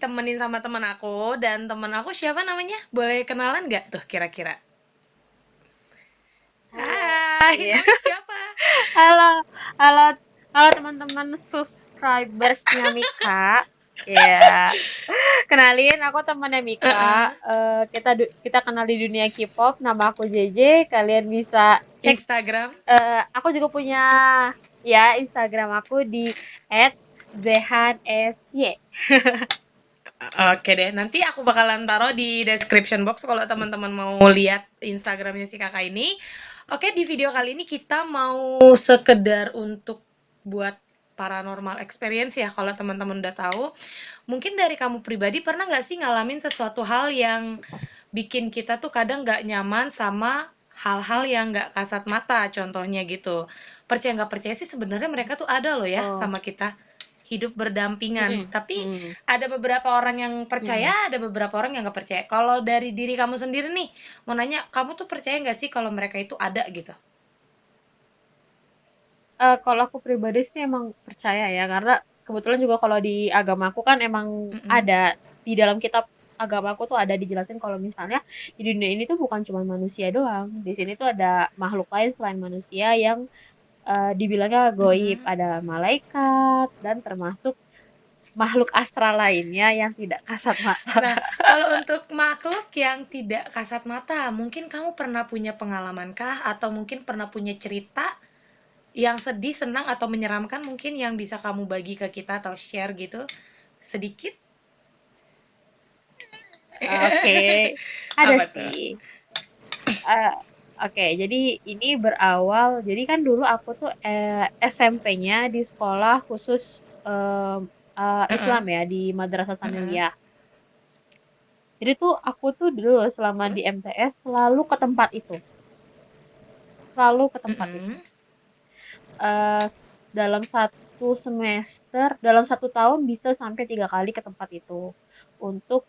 ditemenin sama teman aku, dan teman aku siapa namanya? Boleh kenalan nggak tuh kira-kira? Halo, Hai, iya. namanya siapa? Halo, halo, halo teman-teman subscribersnya Mika. Ya, kenalin aku temannya Mika. Heeh. Kita kenal di dunia K-pop. Nama aku JJ. Kalian bisa cek. Instagram. Aku juga punya Instagram aku di @zehansy. Oke deh, nanti aku bakalan taruh di description box kalau teman-teman mau lihat Instagramnya si kakak ini. Oke, di video kali ini kita mau sekedar untuk buat paranormal experience ya, kalau teman-teman udah tahu. Mungkin dari kamu pribadi pernah nggak sih ngalamin sesuatu hal yang bikin kita tuh kadang nggak nyaman sama hal-hal yang nggak kasat mata, contohnya gitu. Percaya nggak percaya sih sebenarnya mereka tuh ada loh ya Oh, sama kita, hidup berdampingan. mm-mm, Tapi mm-mm, ada beberapa orang yang percaya, mm-mm. ada beberapa orang yang nggak percaya. Kalau dari diri kamu sendiri nih, mau nanya, kamu tuh percaya nggak sih kalau mereka itu ada gitu? Kalau aku pribadi sih emang percaya ya, karena kebetulan juga kalau di agamaku kan emang Mm-mm. ada di dalam kitab agamaku tuh ada dijelasin kalau misalnya di dunia ini tuh bukan cuma manusia doang. Di sini tuh ada makhluk lain selain manusia yang dibilangnya goib, Mm-mm. ada malaikat dan termasuk makhluk astral lainnya yang tidak kasat mata. Nah, kalau untuk makhluk yang tidak kasat mata, mungkin kamu pernah punya pengalaman kah? Atau mungkin pernah punya cerita yang sedih, senang, atau menyeramkan mungkin yang bisa kamu bagi ke kita atau share gitu? Sedikit? Oke, ada Apa tuh? sih. Eh, Oke, jadi ini berawal. Jadi kan dulu aku tuh SMP-nya di sekolah khusus Heeh, Islam ya di Madrasah heeh. Sanawiyah. Jadi tuh aku tuh dulu selama di Terus? MTS selalu ke tempat itu, selalu ke tempat itu. Mhm. Dalam satu semester, dalam satu tahun bisa sampai 3 kali ke tempat itu untuk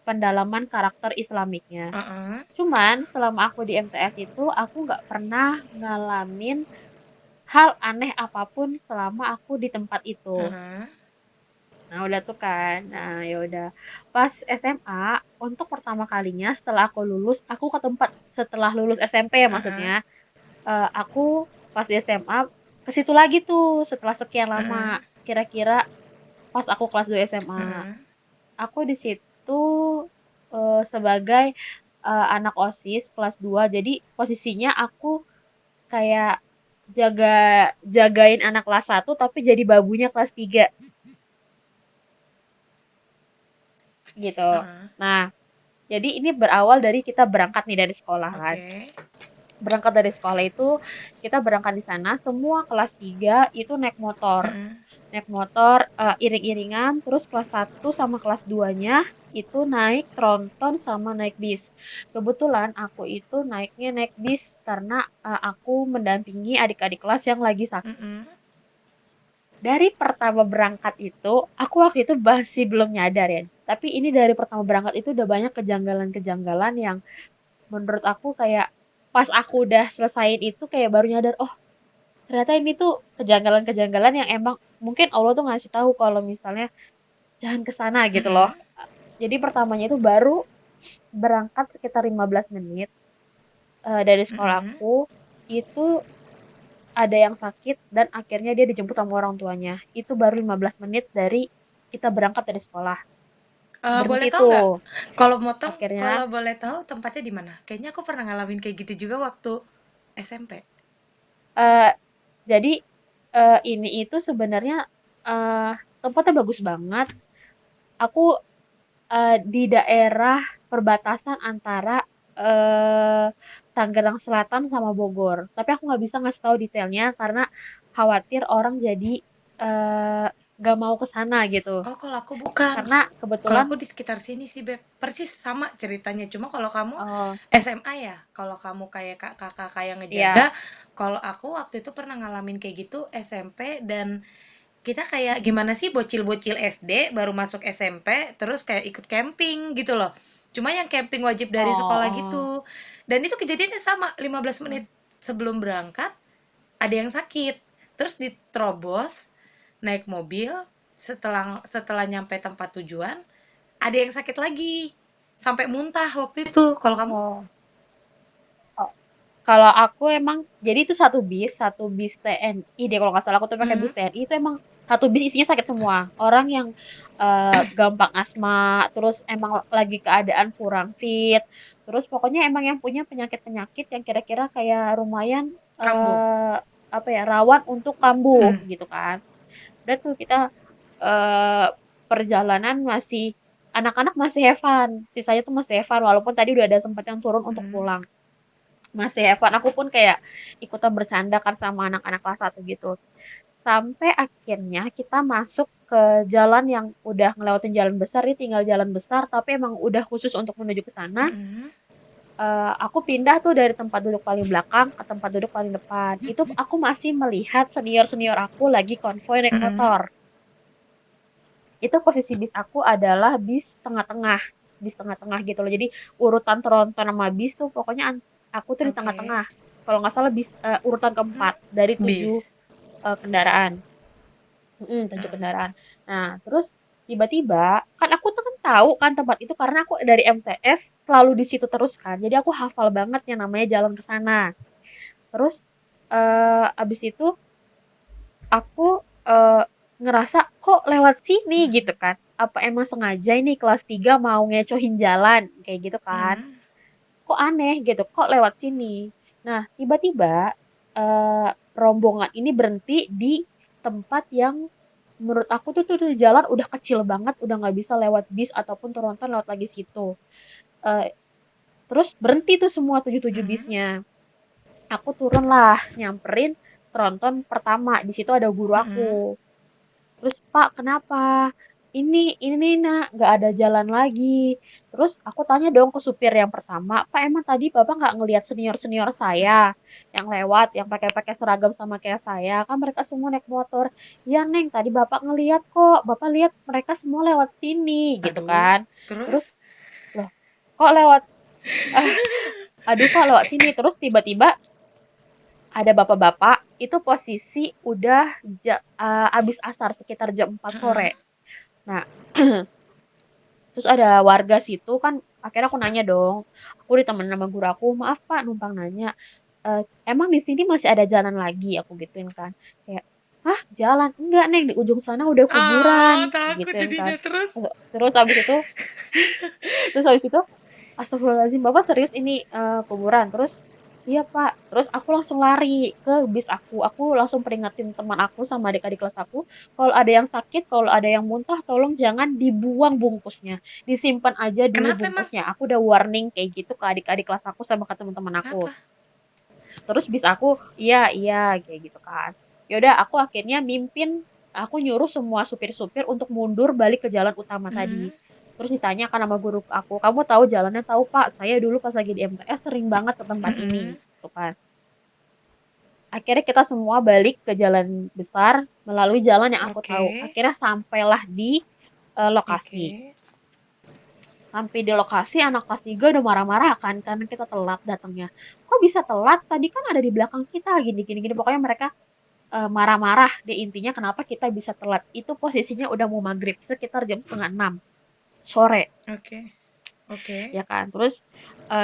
pendalaman karakter Islamiknya. Heeh. Cuman selama aku di MTS itu aku nggak pernah ngalamin hal aneh apapun selama aku di tempat itu. Heeh. Nah, udah tuh kan. Nah, ya udah. Pas SMA, untuk pertama kalinya setelah aku lulus, aku ke tempat setelah lulus SMP ya Heeh. maksudnya. Aku pas di SMA ke situ lagi tuh setelah sekian lama. Heeh. Kira-kira pas aku kelas 2 SMA. Heeh. Aku di situ sebagai anak OSIS kelas 2. Jadi posisinya aku kayak jaga jagain anak kelas 1 tapi jadi babunya kelas 3 gitu. Heeh. Nah, jadi ini berawal dari kita berangkat nih dari sekolah kan. Oke. Berangkat dari sekolah itu kita berangkat di sana semua kelas 3 itu naik motor. Heeh. Naik motor iring-iringan terus kelas 1 sama kelas 2-nya itu naik tronton sama naik bis. Kebetulan aku itu naiknya naik bis karena aku mendampingi adik-adik kelas yang lagi sakit. Mhm. Dari pertama berangkat itu, aku waktu itu masih belum nyadar ya. Tapi ini dari pertama berangkat itu udah banyak kejanggalan-kejanggalan yang menurut aku kayak pas aku udah selesaiin itu kayak baru nyadar, oh ternyata ini tuh kejanggalan-kejanggalan yang emang mungkin Allah tuh ngasih tahu kalau misalnya jangan ke sana gitu loh. Mhm. Jadi pertamanya itu baru berangkat sekitar 15 menit dari Mhm. sekolahku itu ada yang sakit dan akhirnya dia dijemput sama orang tuanya. Itu baru 15 menit dari kita berangkat dari sekolah. Boleh Berhenti tahu nggak? tuh. Kalau motong, kalau Akhirnya boleh tahu tempatnya di mana? Kayaknya aku pernah ngalamin kayak gitu juga waktu SMP. eh jadi ini itu sebenarnya eh tempatnya bagus banget. Aku di daerah perbatasan antara eh Tangerang Selatan sama Bogor. Tapi aku nggak bisa ngasih tahu detailnya karena khawatir orang jadi eh gak mau ke sana gitu. Oh, kalau aku bukan. Karena Kalau kebetulan aku di sekitar sini sih, Beb. Persis sama ceritanya. Cuma kalau kamu oh SMA ya. Kalau kamu kayak kakak kayak ngejaga. iya. Kalau aku waktu itu pernah ngalamin kayak gitu SMP, dan kita kayak gimana sih, bocil-bocil SD baru masuk SMP terus kayak ikut camping gitu loh. Cuma yang camping wajib dari Oh, sekolah oh. gitu. Dan itu kejadiannya sama, 15 menit sebelum berangkat ada yang sakit. Terus diterobos naik mobil, setelah setelah nyampe tempat tujuan, ada yang sakit lagi sampai muntah waktu itu. Kalau kamu? Oh. Oh, kalau aku emang jadi itu satu bis TNI deh kalau nggak salah aku tuh pakai Hmm. bis TNI itu emang satu bis isinya sakit semua. Orang yang gampang asma, terus emang lagi keadaan kurang fit, terus pokoknya emang yang punya penyakit-penyakit yang kira-kira kayak lumayan Kambuh. apa ya rawan untuk kambuh Hmm. gitu kan. Udah tuh kita eh, perjalanan masih anak-anak masih have fun, sisanya tuh masih have fun walaupun tadi udah ada sempat yang turun untuk Hmm. pulang masih have fun. Aku pun kayak ikutan bercanda kan sama anak-anak kelas satu gitu. Sampai akhirnya kita masuk ke jalan yang udah ngelewatin jalan besar, ini tinggal jalan besar, tapi emang udah khusus untuk menuju ke sana. Hmm. Aku pindah tuh dari tempat duduk paling belakang ke tempat duduk paling depan. Itu aku masih melihat senior-senior aku lagi konvoy naik Hmm. motor. Itu posisi bis aku adalah bis tengah-tengah. Bis tengah-tengah gitu loh. Jadi urutan tronton sama bis tuh pokoknya aku tuh di Oke. tengah-tengah. Kalau nggak salah bis urutan keempat dari tujuh Bis. kendaraan. Tujuh Hmm. kendaraan. Nah, terus tiba-tiba kan aku tuh kan tahu kan tempat itu karena aku dari MTS selalu di situ terus kan. Jadi aku hafal banget yang namanya jalan ke sana. Terus abis itu aku ngerasa kok lewat sini gitu Hmm. kan. Apa emang sengaja ini kelas 3 mau ngecohin jalan kayak gitu kan. Hmm. Kok aneh gitu, kok lewat sini. Nah, tiba-tiba rombongan ini berhenti di tempat yang menurut aku tuh jalan udah kecil banget, udah nggak bisa lewat bis ataupun tronton lewat lagi situ. Eh, terus berhenti tuh semua tujuh Hmm. bisnya. Aku turun lah, nyamperin tronton pertama. Di situ ada guru aku. Hmm. Terus, Pak, kenapa? Ini nak, nggak ada jalan lagi. Terus aku tanya dong ke supir yang pertama, Pak, emang tadi Bapak nggak ngelihat senior-senior saya yang lewat, yang pakai-pakai seragam sama kayak saya? Kan mereka semua naik motor. Ya, Neng, tadi Bapak ngelihat kok. Bapak lihat mereka semua lewat sini, gitu Aduh. kan. Terus, Terus? loh, kok lewat, ah, aduh, kok lewat sini? Terus tiba-tiba ada bapak-bapak, itu posisi udah abis asar sekitar jam 4 Hmm. sore. Nah, terus ada warga situ kan akhirnya aku nanya dong. Aku ditemenin sama guru aku, "Maaf Pak, numpang nanya, emang di sini masih ada jalan lagi?" Aku gituin kan. Kayak, "Hah, jalan? Enggak, Neng, di ujung sana udah kuburan." Ah, takut Gituin kan. jadinya terus. Terus habis itu Astagfirullahaladzim, Bapak serius ini kuburan? Terus, iya Pak. Terus aku langsung lari ke bis aku. Aku langsung peringatin teman aku sama adik-adik kelas aku, kalau ada yang sakit, kalau ada yang muntah, tolong jangan dibuang bungkusnya. Disimpan aja dulu Kenapa emang? bungkusnya. Aku udah warning kayak gitu ke adik-adik kelas aku sama ke teman-teman aku. Kenapa? Terus bis aku, iya, iya, kayak gitu kan. Yaudah, aku akhirnya aku nyuruh semua supir-supir untuk mundur balik ke jalan utama tadi. Hmm. Terus ditanya kan sama guru aku, kamu tahu jalannya? Tahu Pak, saya dulu pas lagi di MTS sering banget ke tempat ini. Hmm. Gitu kan. Akhirnya kita semua balik ke jalan besar melalui jalan yang aku tahu. Oke. Akhirnya sampailah di lokasi. Oke. Sampai di lokasi anak kelas 3 udah marah-marah kan karena kita telat datangnya. Kok bisa telat? Tadi kan ada di belakang kita gini gini gini. Pokoknya mereka marah-marah deh intinya kenapa kita bisa telat. Itu posisinya udah mau maghrib sekitar jam setengah 6 sore Oke. Oke. ya kan. Terus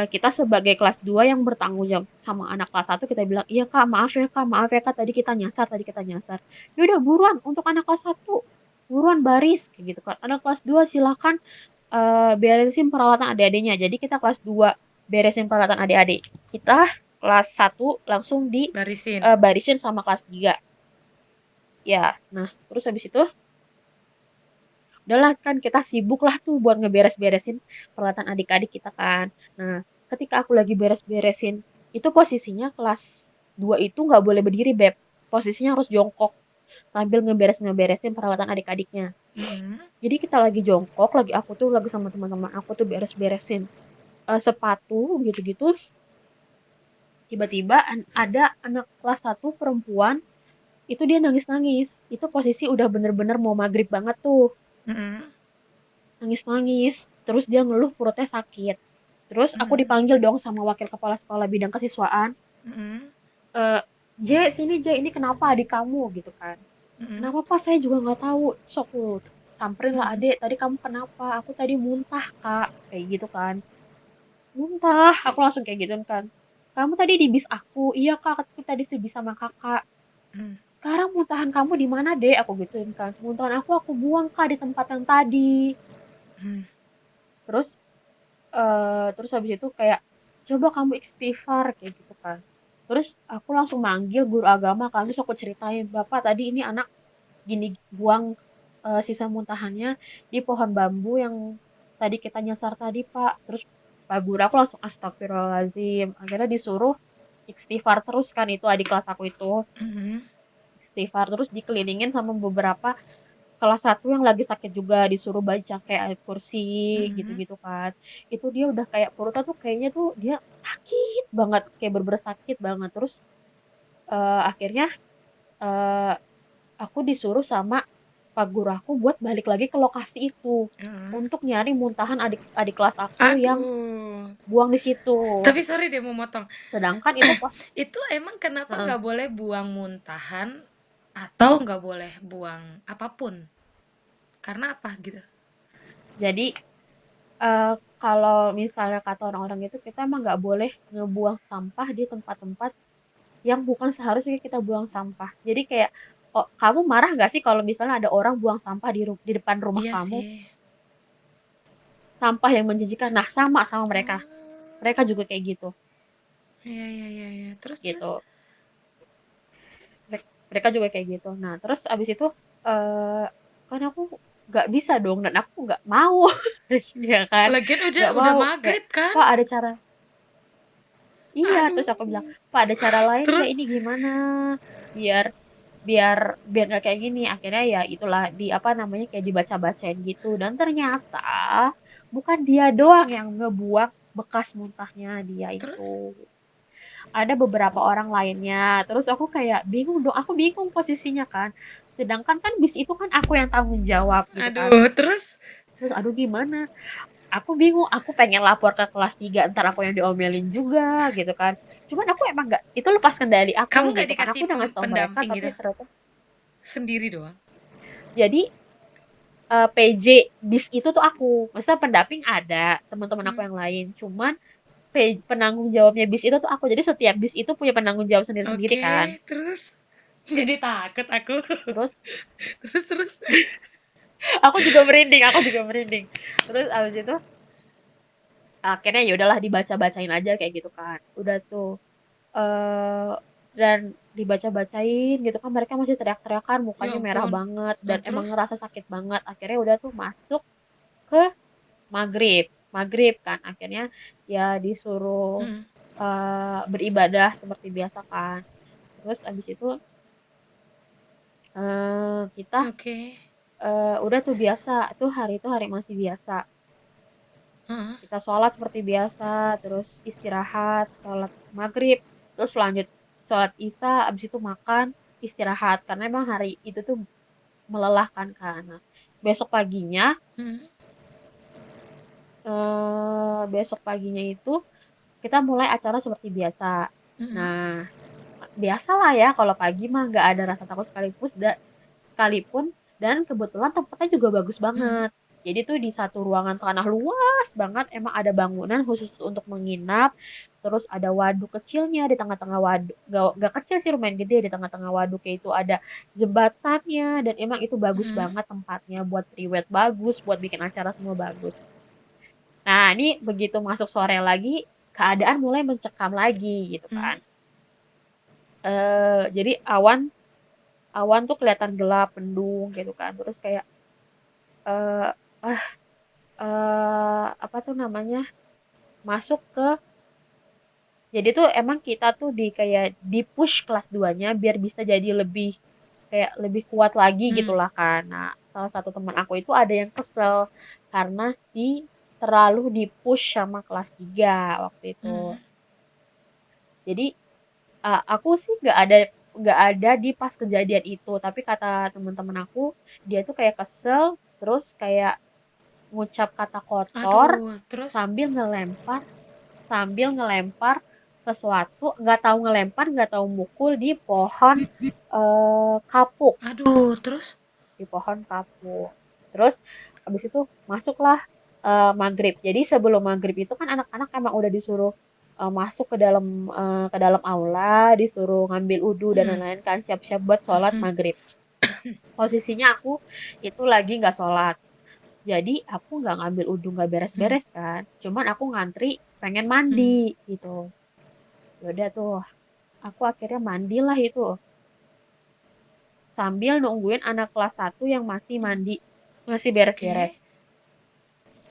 kita sebagai kelas 2 yang bertanggung jawab sama anak kelas satu kita bilang, "Iya Kak, maaf ya Kak, tadi kita nyasar." Ya udah buruan untuk anak kelas satu buruan baris kayak gitu kan. Anak kelas 2 silakan beresin peralatan adik-adiknya. Jadi kita kelas 2 beresin peralatan adik-adik. Kita kelas satu langsung Barisin. barisin sama kelas 3. Ya, nah terus habis itu udahlah kan kita sibuk lah tuh buat ngeberes-beresin peralatan adik-adik kita kan. Nah, ketika aku lagi beres-beresin, itu posisinya kelas 2 itu nggak boleh berdiri, Beb. Posisinya harus jongkok sambil ngeberesin peralatan adik-adiknya. Hmm. Jadi kita lagi jongkok, aku tuh lagi sama teman-teman aku tuh beres-beresin sepatu gitu-gitu. Tiba-tiba ada anak kelas satu perempuan, itu dia nangis-nangis. Itu posisi udah bener-bener mau maghrib banget tuh. Hmm. Nangis-nangis, terus dia ngeluh perutnya sakit. Terus aku Hmm. dipanggil dong sama wakil kepala sekolah bidang kesiswaan, Hmm. eh J, sini J, ini kenapa adik kamu gitu kan. Hmm. Kenapa Pak, saya juga nggak tahu. Sok lu. samperin lah, Mhm. adek tadi kamu kenapa, aku tadi muntah kak, kayak gitu kan. Muntah, aku langsung kayak gitu kan. Kamu tadi di bis aku, iya kak, aku tadi sebis sama kakak. Mmm. Sekarang muntahan kamu di mana dek, aku gituin kan. Muntahan aku buang kak di tempat yang tadi. Mmm. Terus terus habis itu kayak coba kamu istighfar kayak gitu kan. Terus aku langsung manggil guru agama kan, terus aku ceritain, bapak tadi ini anak gini buang sisa muntahannya di pohon bambu yang tadi kita nyasar tadi pak. Terus pak guru aku langsung astagfirullahaladzim, akhirnya disuruh istighfar terus kan, itu adik kelas aku itu Mhm. istighfar terus dikelilingin sama beberapa kelas satu yang lagi sakit juga, disuruh baca kayak ayat kursi Mhm. gitu-gitu kan. Itu dia udah kayak perutnya tuh kayaknya tuh dia sakit banget, kayak bener-bener sakit banget. Terus akhirnya eh, aku disuruh sama pak guru aku buat balik lagi ke lokasi itu Heeh. untuk nyari muntahan adik-adik kelas aku yang Aduh. buang di situ. Tapi sorry deh mau motong. Sedangkan itu pas Itu emang kenapa heeh. nggak boleh buang muntahan atau nggak boleh buang apapun? Karena apa gitu? Jadi kalau misalnya kata orang-orang itu kita emang nggak boleh ngebuang sampah di tempat-tempat yang bukan seharusnya kita buang sampah. Jadi kayak, oh, kamu marah nggak sih kalau misalnya ada orang buang sampah di depan rumah Iya kamu? sih. Sampah yang menjijikan. Nah, sama sama mereka. Oh. Mereka juga kayak gitu, Iya iya iya iya. Terus terus? gitu. Mereka juga kayak gitu. Nah, terus abis itu eh kan aku nggak bisa dong dan aku nggak mau, ya kan? Lagian Nggak udah mau kayak, maghrib kan? Pak ada cara. Iya, terus aku bilang, Aduh. Pak ada cara lain nggak Terus? ini gimana? Biar biar biar nggak kayak gini. Akhirnya ya itulah di apa namanya kayak dibaca-bacain gitu. Dan ternyata bukan dia doang yang ngebuang bekas muntahnya dia itu. Terus? Ada beberapa orang lainnya. Terus aku kayak bingung dong. Aku bingung posisinya kan. Sedangkan kan bis itu kan aku yang tanggung jawab gitu kan. Aduh, terus? Terus aduh gimana? Aku bingung, aku pengen lapor ke kelas 3 ntar aku yang diomelin juga gitu kan. Cuman aku emang nggak, itu lepas kendali Kamu aku nggak gitu kan. dikasih Aku udah ngasih tau mereka pendamping tapi gitu? ternyata Sendiri doang? jadi PJ bis itu tuh aku. Maksudnya pendamping ada, teman-teman aku Hmm. yang lain. Cuman penanggung jawabnya bis itu tuh aku. Jadi setiap bis itu punya penanggung jawab sendiri-sendiri kan. Oke, terus? Jadi takut aku. Terus Terus terus? aku juga merinding. Terus abis itu akhirnya ya udahlah dibaca-bacain aja kayak gitu kan. Udah tuh eh dan dibaca-bacain gitu kan mereka masih teriak-teriakan Ya mukanya merah ampun. banget dan Nah, emang terus? ngerasa sakit banget. Akhirnya udah tuh masuk ke maghrib. Maghrib kan akhirnya ya disuruh Hmm. beribadah seperti biasa kan. Terus abis itu kita Oke. udah tuh biasa tuh hari itu hari masih biasa. Heeh. Kita sholat seperti biasa, terus istirahat, sholat maghrib, terus lanjut sholat isya, abis itu makan, istirahat. Karena emang hari itu tuh melelahkan kan. Nah, besok paginya, Hmm. besok paginya itu kita mulai acara seperti biasa. Hmm. Nah, biasalah ya kalau pagi mah nggak ada rasa takut sekalipun dan kebetulan tempatnya juga bagus Hmm. banget. Jadi tuh di satu ruangan tanah luas banget emang ada bangunan khusus untuk menginap. Terus ada waduk kecilnya di tengah-tengah waduk. Gak kecil sih lumayan gede di tengah-tengah waduknya itu ada jembatannya dan emang itu bagus Hmm. banget tempatnya buat priwet bagus, buat bikin acara semua bagus. Nah, ini begitu masuk sore lagi keadaan mulai mencekam lagi gitu Hmm. kan. Jadi awan awan tuh kelihatan gelap, mendung gitu kan. Terus kayak eh ah apa tuh namanya? Masuk ke jadi tuh emang kita tuh di kayak di push kelas 2-nya biar bisa jadi lebih kayak lebih kuat lagi Hmm. gitulah kan. Nah, salah satu teman aku itu ada yang kesel karena terlalu di push sama kelas 3 waktu itu. Hmm. Jadi aku sih nggak ada di pas kejadian itu, tapi kata teman-teman aku dia tuh kayak kesel terus kayak ngucap kata kotor Aduh, terus? sambil ngelempar sambil ngelempar sesuatu, nggak tahu mukul di pohon kapuk Aduh, terus? di pohon kapuk. Terus habis itu masuklah maghrib. Jadi sebelum maghrib itu kan anak-anak emang udah disuruh masuk ke dalam aula, disuruh ngambil udu dan Mm-mm. lain-lain kan, siap-siap buat sholat Mm-mm. maghrib. Posisinya aku itu lagi nggak sholat. Jadi aku nggak ngambil udu, nggak Mm. beres-beres kan. Cuman aku ngantri pengen Mm. mandi gitu. Yaudah tuh, aku akhirnya mandilah itu sambil nungguin anak kelas 1 yang masih mandi, masih beres-beres. Oke.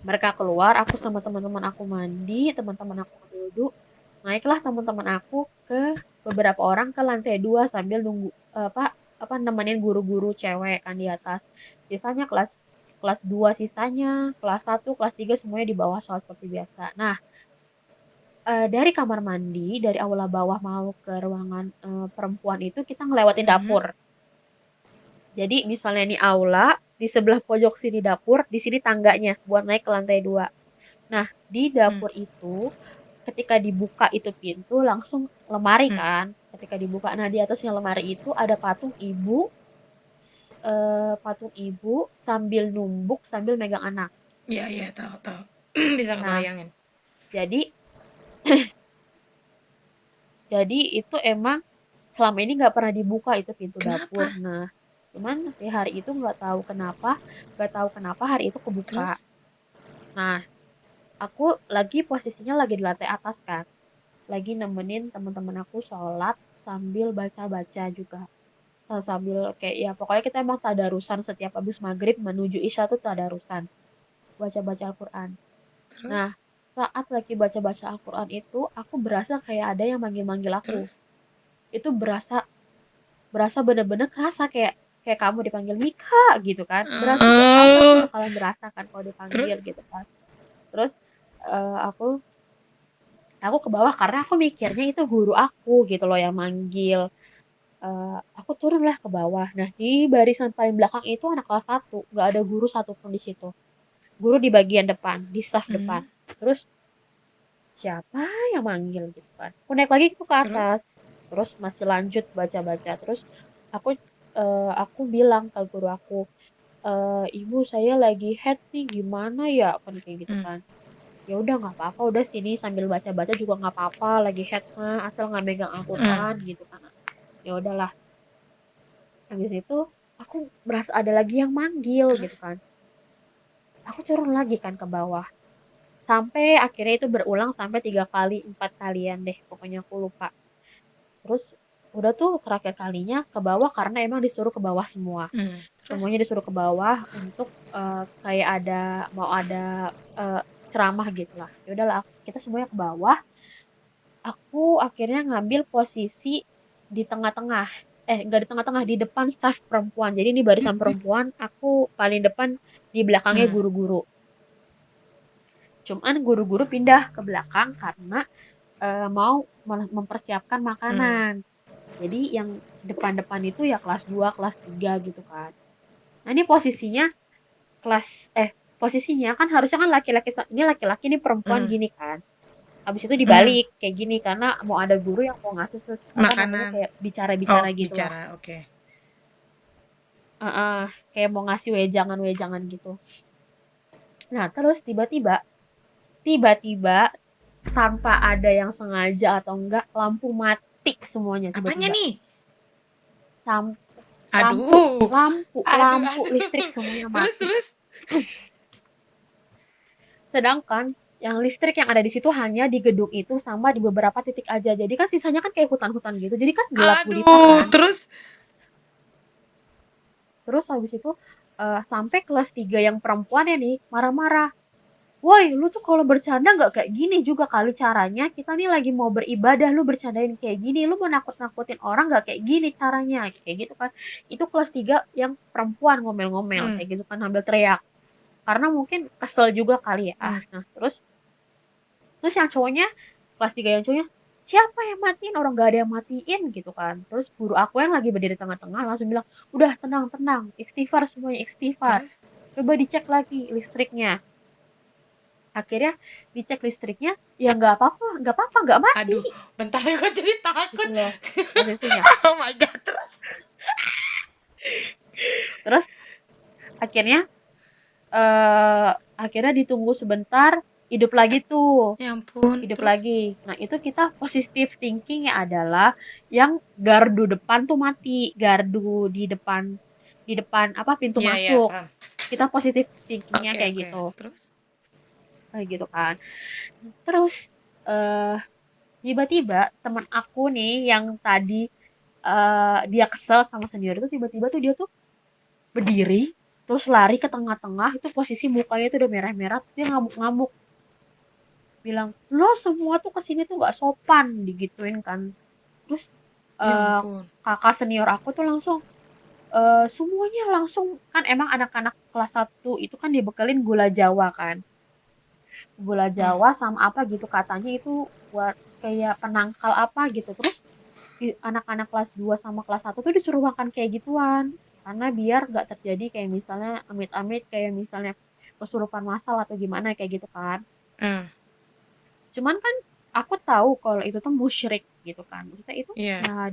Mereka keluar, aku sama teman-teman aku mandi, teman-teman aku duduk. Naiklah teman-teman aku ke beberapa orang ke lantai 2 sambil nunggu apa apa nemenin guru-guru cewek kan di atas. Sisanya kelas kelas 2 sisanya, kelas 1, kelas 3 semuanya di bawah sholat seperti biasa. Nah, dari kamar mandi, dari aula bawah mau ke ruangan perempuan itu kita ngelewatin Mm. dapur. Jadi misalnya ini aula, di sebelah pojok sini dapur, di sini tangganya buat naik ke lantai 2. Nah, di Mm. dapur itu ketika dibuka itu pintu langsung lemari Mm. kan. Ketika dibuka, nah di atasnya lemari itu ada patung ibu sambil numbuk sambil megang anak. Iya, iya, tahu, tahu. Bisa Nah, ngebayangin. jadi jadi itu emang selama ini nggak pernah dibuka itu pintu dapur. Kenapa? Nah, cuman di hari itu nggak tahu kenapa hari itu kebuka. Terus? Nah, aku lagi posisinya lagi di lantai atas kan, lagi nemenin teman-teman aku sholat sambil baca-baca juga. Sambil kayak ya pokoknya kita emang tadarusan setiap habis maghrib menuju isya tuh tadarusan, baca-baca Al-Quran. Terus? Nah, saat lagi baca-baca Al-Quran itu, aku berasa kayak ada yang manggil-manggil aku. Terus? Itu berasa berasa bener-bener kerasa kayak kayak kamu dipanggil Mika gitu kan. Berasa kayak kamu pasti Oh. bakalan berasa kan kalau dipanggil Terus? gitu kan. Terus aku ke bawah karena aku mikirnya itu guru aku gitu loh yang manggil. Aku turun lah ke bawah. Nah, di barisan paling belakang itu anak kelas 1, nggak ada guru satupun di situ. Guru di bagian depan, di saf depan. Mm. Terus siapa yang manggil gitu kan? Aku naik lagi tuh ke atas. Terus? Terus masih lanjut baca-baca. Terus aku aku bilang ke guru aku, ibu saya lagi head nih gimana ya kan kayak gitu Mm. kan. Ya udah nggak apa-apa, udah sini sambil baca-baca juga nggak apa-apa, lagi head mah asal nggak megang Mm. Al-Quran gitu kan. Ya udahlah. Habis itu aku berasa ada lagi yang manggil gitu Terus? kan. Aku turun lagi kan ke bawah. Sampai akhirnya itu berulang sampai 3 kali, 4 kalian deh. Pokoknya aku lupa. Terus udah tuh terakhir kalinya ke bawah karena emang disuruh ke bawah semua. Mm. Terus? Semuanya disuruh ke bawah untuk kayak mau ada eh, ceramah gitu lah. Ya udahlah, kita semuanya ke bawah. Aku akhirnya ngambil posisi di tengah-tengah. Enggak di tengah-tengah, di depan staf perempuan. Jadi ini barisan perempuan, aku paling depan, di belakangnya Mm. guru-guru. Cuman guru-guru pindah ke belakang karena mau mempersiapkan Mm. makanan. Jadi yang depan-depan itu ya kelas 2, kelas 3 gitu kan. Nah, ini kelas posisinya kan harusnya kan laki-laki ini perempuan Mm. gini kan. Habis itu Mm. dibalik kayak gini karena mau ada guru yang mau ngasih apa namanya Makanan. kayak Oh, bicara-bicara gitu lah. bicara. Oke. Heeh, kayak mau ngasih wejangan-wejangan gitu. Nah, terus tiba-tiba tanpa ada yang sengaja atau enggak lampu mati semuanya Apanya tiba-tiba. nih? Sam- lampu, Aduh. lampu, Aduh, lampu aduh. listrik semuanya Terus, mati. terus. Sedangkan yang listrik yang ada di situ hanya di gedung itu sama di beberapa titik aja. Jadi kan sisanya kan kayak hutan-hutan gitu. Jadi kan gelap gulita Aduh. kan. Terus? Terus habis itu sampai kelas 3 yang perempuan ya nih marah-marah. Woi, lu tuh kalau bercanda nggak kayak gini juga kali caranya. Kita nih lagi mau beribadah, lu bercandain kayak gini. Lu mau nakut-nakutin orang nggak kayak gini caranya. Kayak gitu kan. Itu kelas 3 yang perempuan ngomel-ngomel. Mm. Kayak gitu kan sambil teriak. Karena mungkin kesel juga kali ya. Mm. Nah, terus yang cowoknya, kelas 3 yang cowoknya, siapa yang matiin? Orang gak ada yang matiin gitu kan. Terus guru aku yang lagi berdiri tengah-tengah langsung bilang, udah tenang-tenang, istighfar semuanya, istighfar. Terus? Coba dicek lagi listriknya. Akhirnya dicek listriknya, ya nggak apa-apa, nggak mati. Aduh. Bentar, gue jadi Gitu takut. loh posisinya. Oh my God. Terus? Terus akhirnya Akhirnya ditunggu sebentar, hidup lagi tuh, Ya ampun, hidup terus? lagi. Nah, itu kita positive thinking-nya adalah yang gardu depan tuh mati, gardu di depan apa pintu Iya, iya, masuk. paham. Kita positive thinking-nya Oke, kayak oke. gitu. Terus? Kayak gitu kan. Terus eh tiba-tiba teman aku nih yang tadi dia kesel sama senior itu tiba-tiba tuh dia tuh berdiri terus lari ke tengah-tengah itu posisi mukanya tuh udah merah-merah terus dia ngamuk-ngamuk bilang lo semua tuh kesini tuh nggak sopan digituin kan terus Ya eh, ampun. kakak senior aku tuh langsung semuanya langsung kan emang anak-anak kelas satu itu kan dibekelin gula Jawa kan gula Hmm. Jawa sama apa gitu katanya itu buat kayak penangkal apa gitu terus anak-anak kelas 2 sama kelas satu tuh disuruh makan kayak gituan karena biar nggak terjadi kayak misalnya amit-amit kayak misalnya kesurupan massal atau gimana kayak gitu kan Hmm. cuman kan aku tahu kalau itu tuh musyrik gitu kan maksudnya itu Iya. ya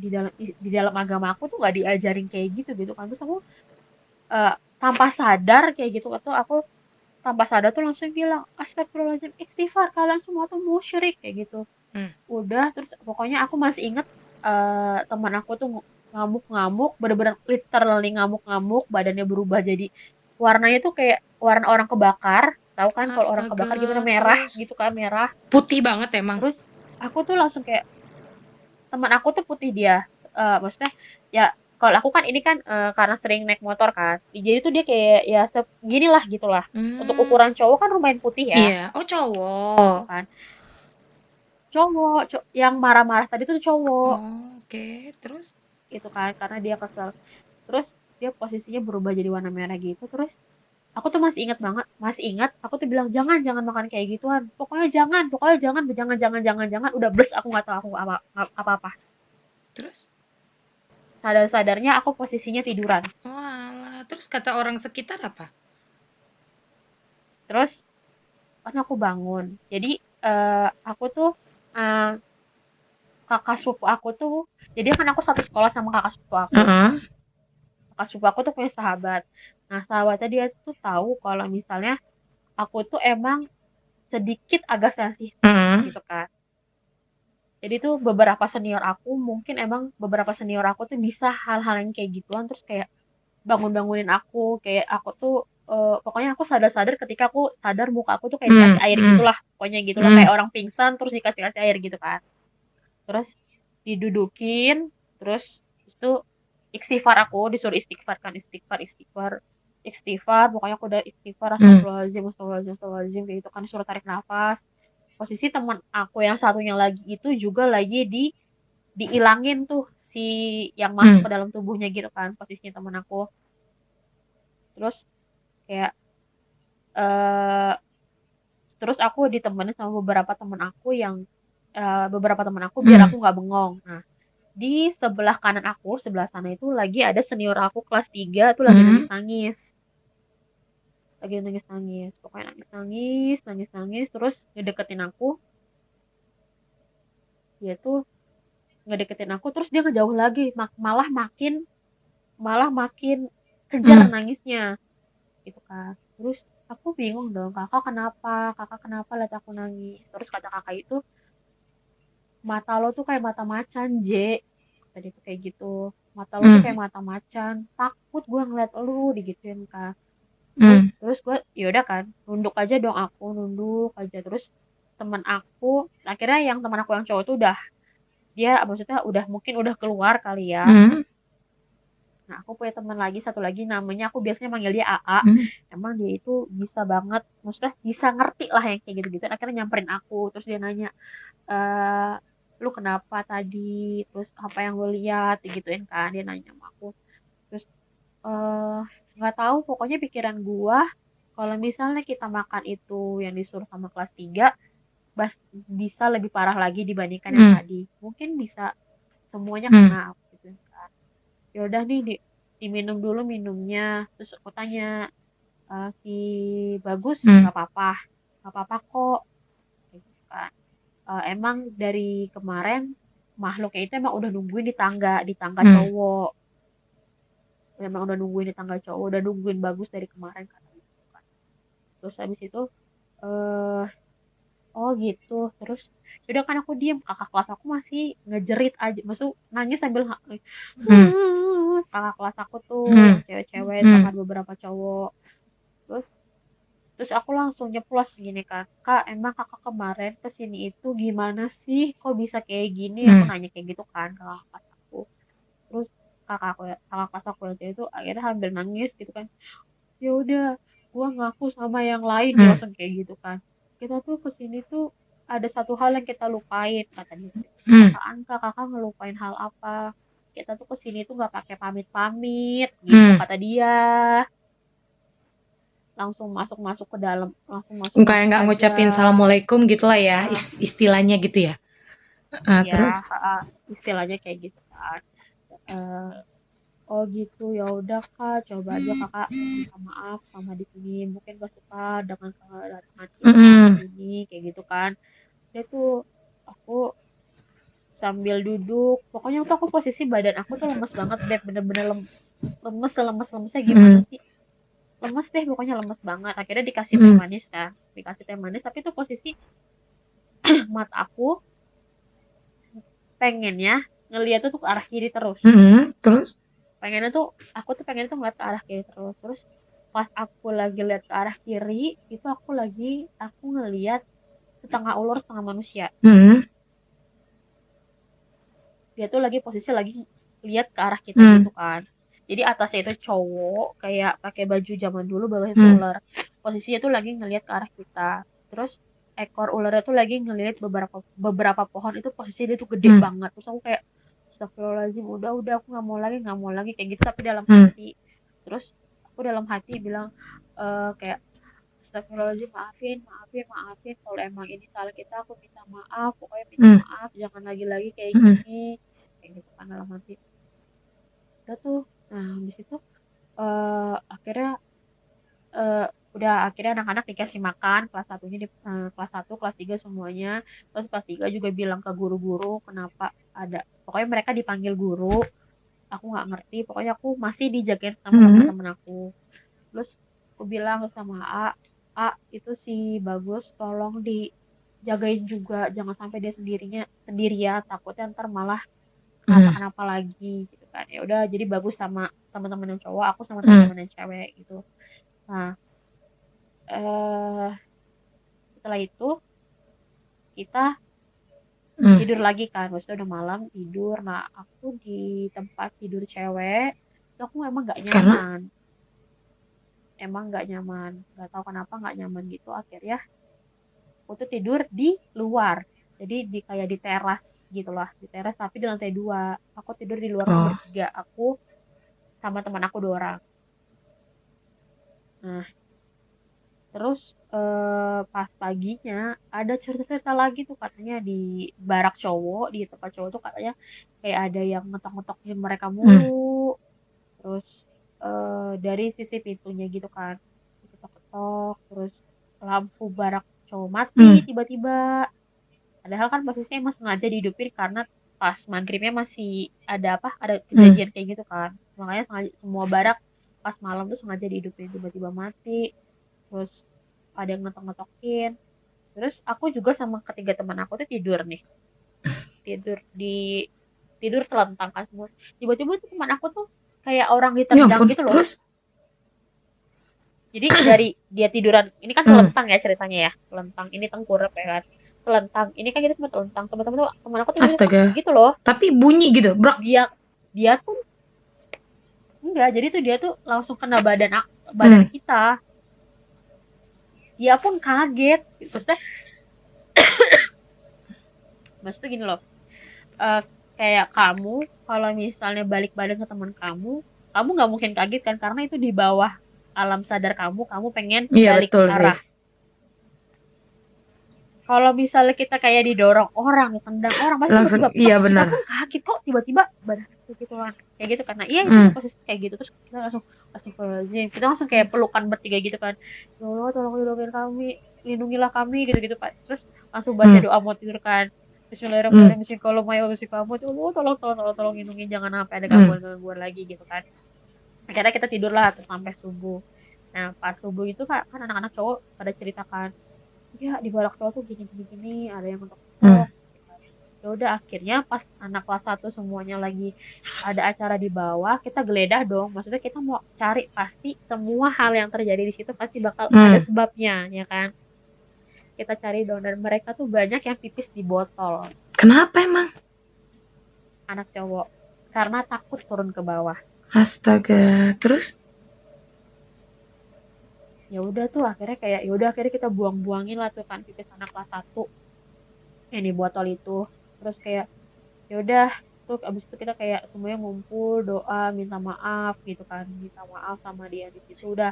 di dalam agama aku tuh nggak diajarin kayak gitu kan terus aku eh, tanpa sadar kayak gitu atau aku tanpa sadar tuh langsung bilang astagfirullahaladzim istighfar kalian semua tuh musyrik kayak gitu Hmm. udah terus pokoknya aku masih inget teman aku tuh ngamuk-ngamuk bener-bener literally ngamuk-ngamuk badannya berubah jadi warnanya tuh kayak warna orang kebakar tahu kan kalau orang kebakar gimana Astaga, merah terus? gitu kan merah Putih banget emang. terus aku tuh langsung kayak teman aku tuh putih dia maksudnya ya kalau aku kan ini kan karena sering naik motor kan jadi tuh dia kayak ya segini lah gitulah untuk Hmm. ukuran cowok kan lumayan putih ya Iya. Oh, gitu cowok. kan cowok yang marah-marah tadi tuh cowok Oh, oke. Terus? gitu kan karena dia kesel terus dia posisinya berubah jadi warna merah gitu terus aku tuh masih ingat banget masih ingat aku tuh bilang jangan jangan makan kayak gituan pokoknya jangan jangan jangan jangan jangan udah blus aku nggak tahu aku apa apa Terus? sadar sadarnya aku posisinya tiduran Walah, terus kata orang sekitar apa? terus kan aku bangun jadi aku tuh eh, kakak sepupu aku tuh jadi kan aku satu sekolah sama kakak sepupu aku Heeh. kakak sepupu aku tuh punya sahabat nah sahabatnya dia tuh tahu kalau misalnya aku tuh emang sedikit agak sensitif Heeh. gitu kan. Jadi tuh beberapa senior aku mungkin emang beberapa senior aku tuh bisa hal-hal yang kayak gituan terus kayak bangun-bangunin aku kayak aku tuh pokoknya aku sadar-sadar ketika aku sadar muka aku tuh kayak Hmm. dikasih air Hmm. gitulah pokoknya gitulah Hmm. kayak orang pingsan terus dikasih air gitu kan terus didudukin terus itu istighfar aku disuruh istighfar kan istighfar istighfar istighfar pokoknya aku udah istighfar Hmm. astagfirullahaladzim astagfirullahaladzim astagfirullahaladzim kayak gitu kan disuruh tarik nafas posisi teman aku yang satunya lagi itu juga lagi diilangin tuh si yang masuk Hmm. ke dalam tubuhnya gitu kan posisinya teman aku terus kayak eh terus aku ditemenin sama beberapa teman aku yang beberapa teman aku biar Hmm. aku nggak bengong nah di sebelah kanan aku sebelah sana itu lagi ada senior aku kelas 3 tuh lagi Hmm. nangis nangis lagi nangis nangis pokoknya nangis nangis nangis nangis terus ngedeketin aku dia tuh ngedeketin aku terus dia ngejauh lagi malah makin kejar Hmm. nangisnya gitu kan terus aku bingung dong kakak kenapa lihat aku nangis terus kata kakak itu mata lo tuh kayak mata macan J tadi tuh kayak gitu mata lo tuh Hmm. kayak mata macan takut gue ngeliat lu digituin kan terus Hmm. terus gue yaudah kan nunduk aja dong aku nunduk aja terus teman aku akhirnya yang teman aku yang cowok tuh udah dia maksudnya udah mungkin udah keluar kali ya. Hmm. Nah, aku punya teman lagi, satu lagi namanya aku biasanya manggil dia AA. Hmm. Emang dia itu bisa banget, maksudnya bisa ngerti lah yang kayak gitu-gitu. Akhirnya nyamperin aku, terus dia nanya, eh lu kenapa tadi, terus apa yang lu lihat, gituin kan, dia nanya sama aku. Terus eh nggak tahu, pokoknya pikiran gua, kalau misalnya kita makan itu yang disuruh sama kelas 3 bisa lebih parah lagi dibandingkan yang Hmm. tadi. Mungkin bisa semuanya Hmm. kena gitu kan. Ya udah nih diminum dulu minumnya terus aku tanya si bagus Hmm. nggak apa-apa kok kayak gitu kan. Emang dari kemarin makhluknya itu emang udah nungguin di tangga Hmm. cowok emang udah nungguin di tangga cowok udah nungguin bagus dari kemarin kata gitu kan Terus habis itu eh oh gitu. Terus udah kan aku diem, kakak kelas aku masih ngejerit aja, maksud nangis sambil Hmm. kakak kelas aku tuh yang Hmm. cewek-cewek sama Hmm. beberapa cowok. Terus terus aku langsung nyeplos gini kan, kak emang kakak kemarin kesini itu gimana sih, kok bisa kayak gini, aku Hmm. nanya kayak gitu kan ke kakak kelas aku. Terus kakak kelas aku yang cewek itu akhirnya sambil nangis gitu kan, ya udah gua ngaku sama yang lain, dia Hmm. langsung kayak gitu kan, kita tuh kesini tuh ada satu hal yang kita lupain kata dia. Hmm. Apaan kak, kakak ngelupain hal apa, kita tuh kesini tuh nggak pakai pamit-pamit gitu Hmm. kata dia. Langsung masuk masuk ke dalam, langsung masuk Kayak masuk nggak aja. ngucapin assalamualaikum gitulah ya, Ah, istilahnya gitu ya. ya, Terus. istilahnya kayak gitu kan. Eh, oh gitu, ya udah kak, coba aja kakak minta maaf sama di sini, mungkin gak suka dengan kedatangan kita ke Hmm. sini kayak gitu kan. Dia tuh aku sambil duduk, pokoknya tuh aku posisi badan aku tuh lemes banget deh, bener-bener lemes, lemes-lemesnya gimana Hmm. sih, lemes deh pokoknya, lemes banget. Akhirnya dikasih teh Hmm. manis kan, dikasih teh manis, tapi tuh posisi mata aku pengennya ngeliat tuh ke arah kiri terus. Hmm. Terus. Pengennya tuh aku tuh pengennya tuh ngeliat ke arah kiri terus. Terus pas aku lagi lihat ke arah kiri itu aku ngeliat setengah ular setengah manusia. Hmm. Dia tuh lagi posisi lagi lihat ke arah kita Hmm. gitu kan. Jadi atasnya itu cowok kayak pakai baju zaman dulu, bawahnya itu Hmm. ular. Posisinya tuh lagi ngelihat ke arah kita. Terus ekor ularnya tuh lagi ngelihat beberapa beberapa pohon, itu posisinya dia tuh gede Hmm. banget. Terus aku kayak astagfirullahaladzim, udah aku nggak mau lagi kayak gitu, tapi dalam Hmm. hati. Terus aku dalam hati bilang kayak astagfirullahaladzim, maafin maafin maafin, kalau emang ini salah kita aku minta maaf, pokoknya minta Hmm. maaf, jangan lagi kayak Hmm. gini kayak gitu kan dalam hati. Udah tuh, nah habis itu akhirnya eh, udah akhirnya anak-anak dikasih makan, kelas satunya di kelas satu, kelas tiga semuanya. Terus kelas tiga juga bilang ke guru-guru kenapa ada, pokoknya mereka dipanggil guru, aku nggak ngerti, pokoknya aku masih dijagain sama Hmm. teman-teman aku. Terus aku bilang sama A itu si Bagus tolong dijagain juga, jangan sampai dia sendirian, takutnya ntar malah Hmm. kenapa-kenapa lagi gitu kan. Ya udah, jadi Bagus sama teman-teman yang cowok, aku sama Hmm. teman-teman yang cewek gitu. Nah, eh setelah itu kita Hmm. tidur lagi kan, maksudnya udah malam tidur. Nah, aku di tempat tidur cewek itu aku emang nggak Karena. nyaman, nggak tahu kenapa nggak nyaman gitu. Akhirnya aku tuh tidur di luar, jadi di kayak di teras gitulah, di teras tapi di lantai dua. Aku tidur di luar tuh Oh. bertiga, aku sama teman aku 2 orang. Nah, terus pas paginya ada cerita-cerita lagi tuh, katanya di barak cowok, di tempat cowok tuh katanya kayak ada yang ngetok-ngetokin mereka mulu. Hmm. Terus dari sisi pintunya gitu kan ketok-ketok, terus lampu barak cowok mati Hmm. tiba-tiba. Padahal kan posisinya emang sengaja dihidupin karena pas maghribnya masih ada Hmm. kejadian kayak gitu kan. Makanya sengaja semua barak pas malam tuh sengaja dihidupin, tiba-tiba mati. Terus ada yang ngetok-ngetokin. Terus aku juga sama ketiga teman aku tuh tidur nih, tidur di tidur telentang kan semua. Tiba-tiba tuh teman aku tuh kayak orang Ya ditendang ampun. gitu loh. Terus. Jadi dari dia tiduran, ini kan Hmm. telentang ya ceritanya ya, telentang ini tengkurap ya kan, telentang ini kan kita semua telentang, teman-teman tuh teman aku tidurnya tuh Astaga. gitu loh. Tapi bunyi gitu, brak. dia dia tuh enggak, jadi tuh dia tuh langsung kena badan Hmm. kita. Dia pun kaget gitu. Maksudnya gini loh, eh, kayak kamu kalau misalnya balik badan ke teman kamu nggak mungkin kaget kan, karena itu di bawah alam sadar kamu pengen Iya balik betul sih. arah. Kalau misalnya kita kayak didorong orang, ditendang orang, pasti Langsung. tiba-tiba Iya plek, kita benar. pun kaget kok tiba-tiba badan kayak gitu kan. Kayak gitu karena iya itu Hmm. posisi kayak gitu. Terus kita langsung astagfirullahaladzim. Kita langsung kayak pelukan bertiga gitu kan. Ya Allah, tolong lindungi kami, lindungilah kami gitu-gitu Pak. Terus langsung baca Hmm. doa mau tidur kan. Hmm. Bismillahirrahmanirrahim. Bismillahirrahmanirrahim. Ya Allah, tolong lindungi, jangan sampai ada Hmm. gangguan-gangguan lagi gitu kan. Akhirnya kita tidurlah terus sampai subuh. Nah, pas subuh itu kan anak-anak cowok pada ceritakan, ya di barak cowok tuh gini gini gini, ada yang Hmm. ngetok. Ya udah akhirnya pas anak kelas satu semuanya lagi ada acara di bawah, kita geledah dong. Maksudnya kita mau cari pasti semua hal yang terjadi di situ pasti bakal ada Hmm. sebabnya, ya kan? Kita cari dong dan mereka tuh banyak yang pipis di botol, Kenapa emang? anak cowok. Karena takut turun ke bawah. Astaga. Terus? Ya udah tuh akhirnya kayak ya udah akhirnya kita buang-buangin lah tuh kan pipis anak kelas satu yang di botol itu. Terus kayak ya udah tuh abis itu kita kayak semuanya ngumpul doa minta maaf gitu kan, minta maaf sama dia di situ. Udah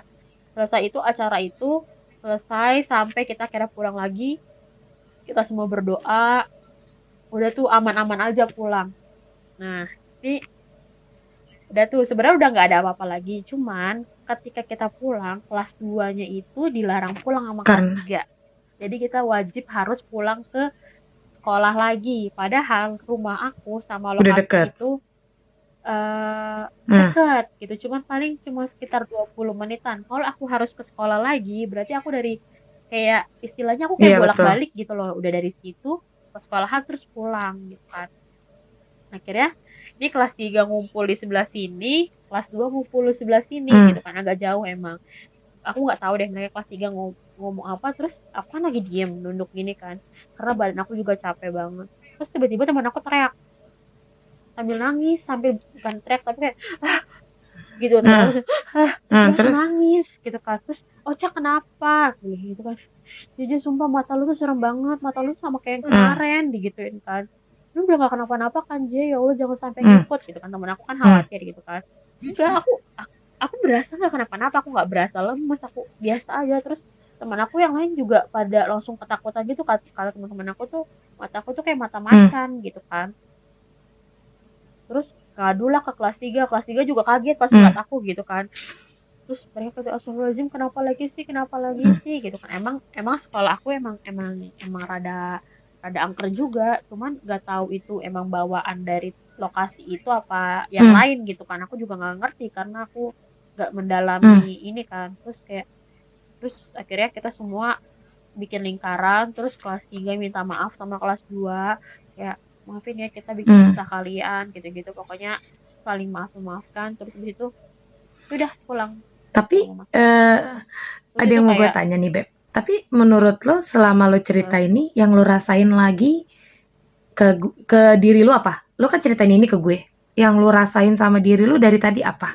selesai itu acara itu selesai sampai kita kira pulang lagi, kita semua berdoa udah tuh aman-aman aja pulang. Nah ini udah tuh sebenarnya udah nggak ada apa-apa lagi, cuman ketika kita pulang kelas 2 nya itu dilarang pulang sama kelas Karena 3. Jadi kita wajib harus pulang ke sekolah lagi, padahal rumah aku sama udah lokasi deket. itu Hmm. deket gitu, cuman paling cuma sekitar 20 menitan. Kalau aku harus ke sekolah lagi, berarti aku dari kayak istilahnya aku kayak Iya betul. bolak-balik gitu loh. Udah dari situ ke sekolahan terus pulang gitu kan. Akhirnya ini kelas 3 ngumpul di sebelah sini, kelas 2 ngumpul di sebelah sini Hmm. gitu kan. Agak jauh emang. Aku nggak tahu deh mereka kelas 3 ngomong apa, terus aku kan lagi diem nunduk gini kan. Karena badan aku juga capek banget. Terus tiba-tiba teman aku teriak sambil nangis, sambil bukan teriak tapi kayak gitu teman Hmm. aku terus langsung Terus? nangis gitu kan. Terus Ocha kenapa gitu kan, jadi sumpah mata lu tuh serem banget, mata lu sama kayak yang Hmm. kemarin digituin kan. Lu udah gak kenapa-napa kan J, ya Allah jangan sampai Hmm. ngikut gitu kan. Temen aku kan Hmm. khawatir gitu kan. Enggak, aku berasa gak kenapa-napa, aku gak berasa lemes, aku biasa aja. Terus teman aku yang lain juga pada langsung ketakutan gitu. Kata teman-teman aku tuh mata aku tuh kayak mata macan gitu kan. Terus ngadu lah ke kelas 3, kelas 3 juga kaget pas ngeliat aku gitu kan. Terus mereka kata astagfirullahaladzim kenapa lagi sih gitu kan. Emang sekolah aku emang rada angker juga, cuman nggak tahu itu emang bawaan dari lokasi itu apa yang lain gitu kan. Aku juga nggak ngerti karena aku nggak mendalami ini kan. Terus akhirnya kita semua bikin lingkaran, terus kelas 3 minta maaf sama kelas 2 kayak maafin ya kita bikin susah kalian gitu-gitu, pokoknya saling maafkan. Terus begitu udah pulang. Tapi Terus ada itu yang mau gue kayak tanya nih Beb. Tapi menurut lo selama lo cerita ini yang lo rasain lagi ke diri lo apa? Lo kan ceritain ini ke gue. Yang lo rasain sama diri lo dari tadi apa?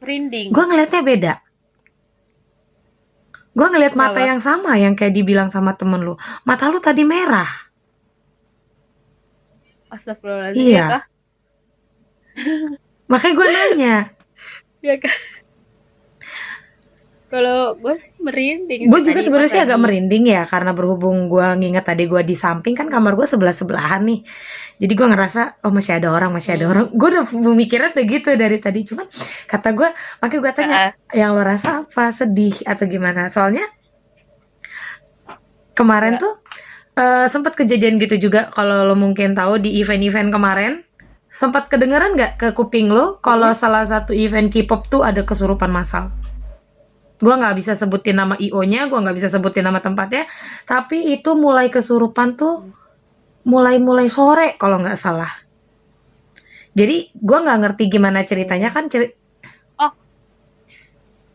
merinding. Gue ngeliatnya beda. Gue ngeliat mata Kenapa? yang sama yang kayak dibilang sama temen lo. Mata lo tadi merah. Astagfirullahaladzim, ya Iya. kah? Makanya gue nanya. Ya kah? Kalau gue merinding Gue sih juga tadi pas sebenarnya sih agak lagi. merinding ya karena berhubung gue nginget tadi gue di samping kan kamar gue sebelah-sebelahan nih. Jadi gue ngerasa oh masih ada orang, masih ada orang. Gue udah mikirnya tuh gitu dari tadi. Cuman kata gue, makanya gue tanya yang lo rasa apa? Sedih atau gimana? Soalnya kemarin Enggak. tuh sempat kejadian gitu juga kalau lo mungkin tahu di event-event kemarin. Sempat kedengeran nggak ke kuping lo kalau salah satu event K-pop tuh ada kesurupan massal? Gue nggak bisa sebutin nama IO-nya, gue nggak bisa sebutin nama tempatnya, tapi itu mulai kesurupan tuh mulai sore kalau nggak salah. Jadi gue nggak ngerti gimana ceritanya kan Oh,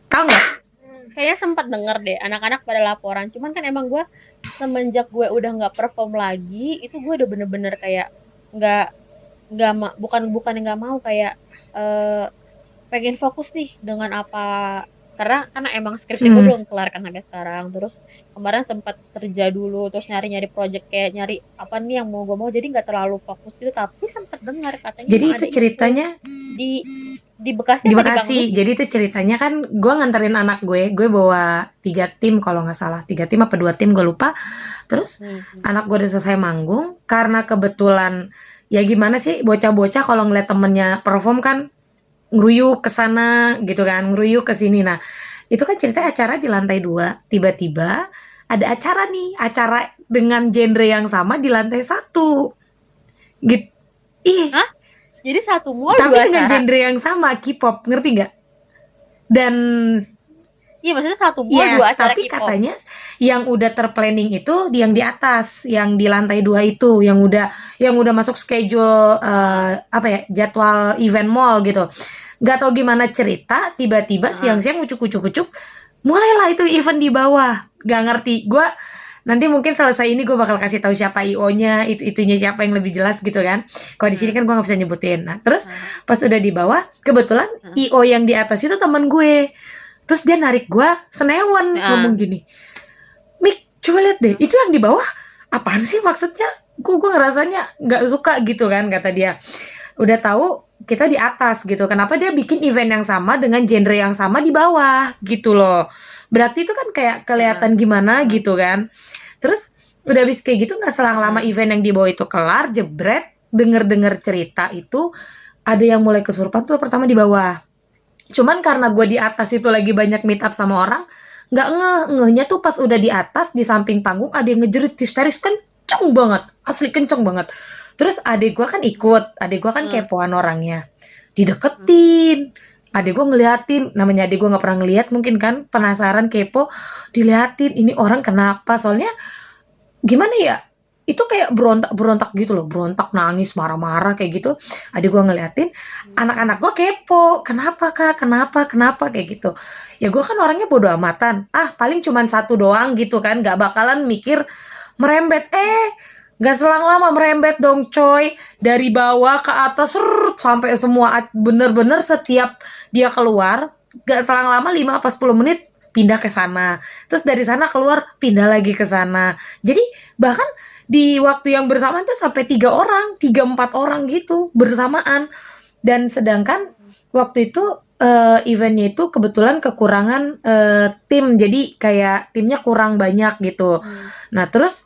tahu nggak? kayaknya sempat denger deh anak-anak pada laporan. Cuman kan emang gue semenjak gue udah nggak perform lagi, itu gue udah bener-bener kayak nggak bukan nggak mau kayak pengen fokus nih dengan apa, karena emang skripsi gue belum kelar kan sampai sekarang. Terus kemarin sempat kerja dulu, terus nyari project kayak nyari apa nih yang mau gue mau, jadi nggak terlalu fokus gitu. Tapi sempat dengar katanya Jadi emang itu ada ceritanya di Bekasi di apa di Bang Bekasi. Nus? Jadi itu ceritanya kan gue nganterin anak gue bawa 3 tim kalau nggak salah, 3 tim apa 2 tim gue lupa. Terus anak gue udah selesai manggung karena kebetulan ya gimana sih bocah-bocah kalau ngeliat temennya perform kan ngeruyuk ke sana gitu kan, ngeruyuk ke sini. Nah, itu kan cerita acara di lantai 2. Tiba-tiba ada acara dengan genre yang sama di lantai 1. Gitu. Ih, Hah? Jadi satu mall tapi dua dengan acara? genre yang sama, K-pop, ngerti nggak? Dan Iya, maksudnya satu mall 2 yes, acara tapi K-pop. katanya yang udah terplanning itu yang di atas, yang di lantai 2 itu, yang udah masuk schedule apa ya, jadwal event mall gitu. Gak tau gimana cerita, tiba-tiba Heeh. siang-siang ucuk-ucuk-ucuk, mulailah itu event di bawah. Gak ngerti. Gua nanti mungkin selesai ini gue bakal kasih tahu siapa IO-nya, itunya siapa yang lebih jelas gitu kan. Kalau di sini Heeh. kan gue nggak bisa nyebutin. Nah, terus Heeh. pas udah di bawah, kebetulan Heeh. IO yang di atas itu teman gue. Terus dia narik gue senewan ngomong Heeh. gini, Mik, coba lihat deh, itu yang di bawah apaan sih maksudnya? Gue ngerasanya nggak suka gitu kan, kata dia. Udah tahu kita di atas gitu. Kenapa dia bikin event yang sama dengan genre yang sama di bawah gitu loh. Berarti itu kan kayak Heeh. kelihatan gimana Heeh. gitu kan. Terus udah habis kayak gitu nggak selang lama Heeh. event yang di bawah itu kelar, jebret, denger-denger cerita itu ada yang mulai kesurupan tuh pertama di bawah. Cuman karena gue di atas itu lagi banyak meet up sama orang, nggak ngehnya tuh pas udah di atas di samping panggung ada yang ngejerit histeris kenceng banget, asli kenceng banget. Terus adik gue kan ikut, adik gue kan Heeh. kepoan orangnya, dideketin. Adik gue ngeliatin, namanya adik gue nggak pernah ngeliat mungkin kan, penasaran kepo, diliatin ini orang kenapa, soalnya gimana ya, itu kayak berontak-berontak gitu loh, berontak, nangis, marah-marah kayak gitu. Adik gue ngeliatin, anak-anak gue kepo, kenapa kak, kenapa kayak gitu. Ya gue kan orangnya bodo amatan, paling cuman satu doang gitu kan, gak bakalan mikir merembet. Gak selang lama merembet dong coy, dari bawah ke atas sampai semua, bener-bener setiap dia keluar gak selang lama 5 apa 10 menit pindah ke sana, terus dari sana keluar pindah lagi ke sana. Jadi bahkan di waktu yang bersamaan tuh sampai 3 orang, 3-4 orang gitu bersamaan. Dan sedangkan waktu itu eventnya itu kebetulan kekurangan tim, jadi kayak timnya kurang banyak gitu. Heeh. Nah terus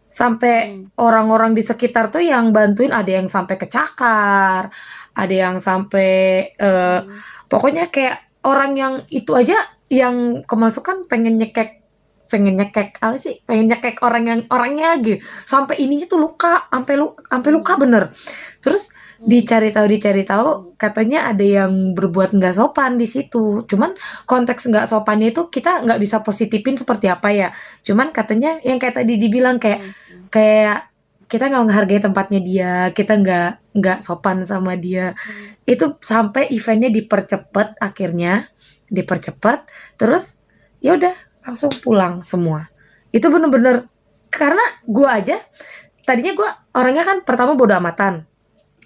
sampai Heeh. orang-orang di sekitar tuh yang bantuin, ada yang sampai kecakar, ada yang sampai Heeh. pokoknya kayak orang yang itu aja yang kemasukan pengen nyekek apa sih, pengen nyekek orangnya gitu, sampai ininya tuh luka, sampai luka Heeh. bener. Terus Heeh. dicari tahu katanya ada yang berbuat nggak sopan di situ. Cuman konteks nggak sopannya itu kita nggak bisa positifin seperti apa ya. Cuman katanya yang kayak tadi dibilang, kayak Heeh. kayak kita nggak menghargai tempatnya dia, kita nggak sopan sama dia. Heeh. Itu sampai eventnya dipercepat, akhirnya dipercepat, terus ya udah langsung pulang semua. Itu bener-bener karena gue aja tadinya, gue orangnya kan pertama bodo amatan,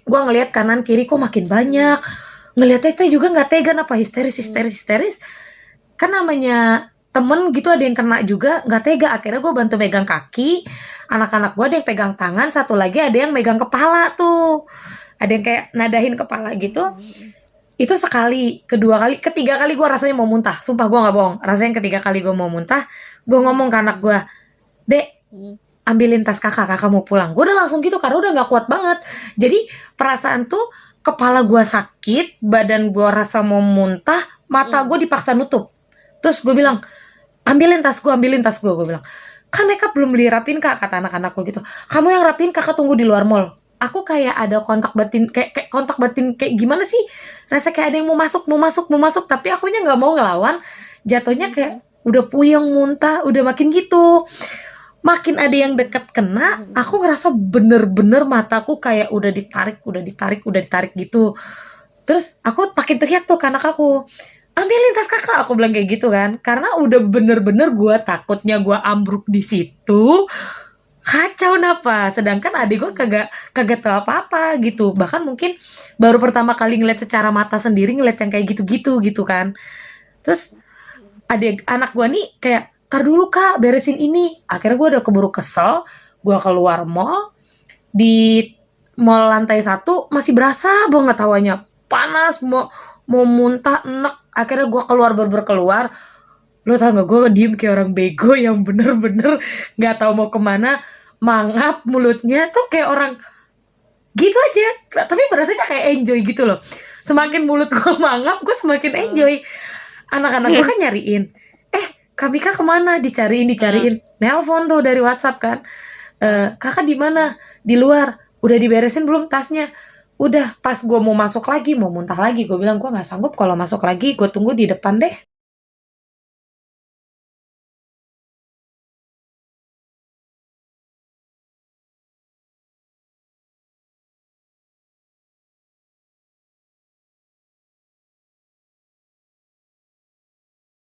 gue ngelihat kanan kiri kok makin Heeh. banyak, ngelihat teh juga nggak tega, apa histeris Heeh. histeris histeris, kan namanya temen gitu, ada yang kena juga nggak tega. Akhirnya gue bantu megang kaki anak-anak gue, ada yang pegang tangan, satu lagi ada yang megang kepala tuh, ada yang kayak nadahin kepala gitu. Heeh. Itu sekali, kedua kali, ketiga kali gue rasanya mau muntah, sumpah gue nggak bohong, rasanya ketiga kali gue mau muntah. Gue ngomong ke anak gue, Dek, Heeh. ambilin tas kakak mau pulang. Gue udah langsung gitu karena udah nggak kuat banget. Jadi perasaan tuh, kepala gue sakit, badan gue rasa mau muntah, mata Heeh. gue dipaksa nutup. Terus gue bilang, ambilin tas gue bilang, kan makeup belum dirapin kak, kata anak-anak gue gitu. Kamu yang rapin, kakak tunggu di luar mall. Aku kayak ada kontak batin, kayak kontak batin, kayak gimana sih, rasa kayak ada yang mau masuk, tapi akunya nggak mau ngelawan. Jatuhnya kayak Heeh. udah puyeng, muntah, udah makin gitu, makin ada yang deket kena. Heeh. Aku ngerasa bener-bener mataku kayak udah ditarik gitu. Terus aku makin teriak tuh ke anak aku, ambilin tas kakak, aku bilang kayak gitu kan, karena udah bener-bener gue takutnya gue ambruk di situ, kacau napa. Sedangkan adik gue Heeh. kagak kagak tahu apa-apa gitu, bahkan mungkin baru pertama kali ngeliat secara mata sendiri, ngeliat yang kayak gitu-gitu gitu kan. Terus adik anak gue nih kayak, tar dulu kak, beresin ini. Akhirnya gue udah keburu kesel, gue keluar mall. Di mall lantai 1 masih berasa banget hawanya panas, mau mau muntah, enek. Akhirnya gue keluar, keluar. Lo tau gak, gue diem kayak orang bego yang bener-bener nggak tahu mau kemana, mangap mulutnya tuh kayak orang gitu aja. Tapi berasanya kayak enjoy gitu loh, semakin mulut gue mangap gue semakin Heeh. enjoy. Anak-anak gue kan nyariin, Kak Mika kemana, Heeh. dicariin, nelpon tuh dari WhatsApp kan. Kakak di mana, di luar, udah diberesin belum tasnya, Udah pas gue mau masuk lagi, mau muntah lagi, gue bilang gue nggak sanggup kalau masuk lagi, gue tunggu di depan deh.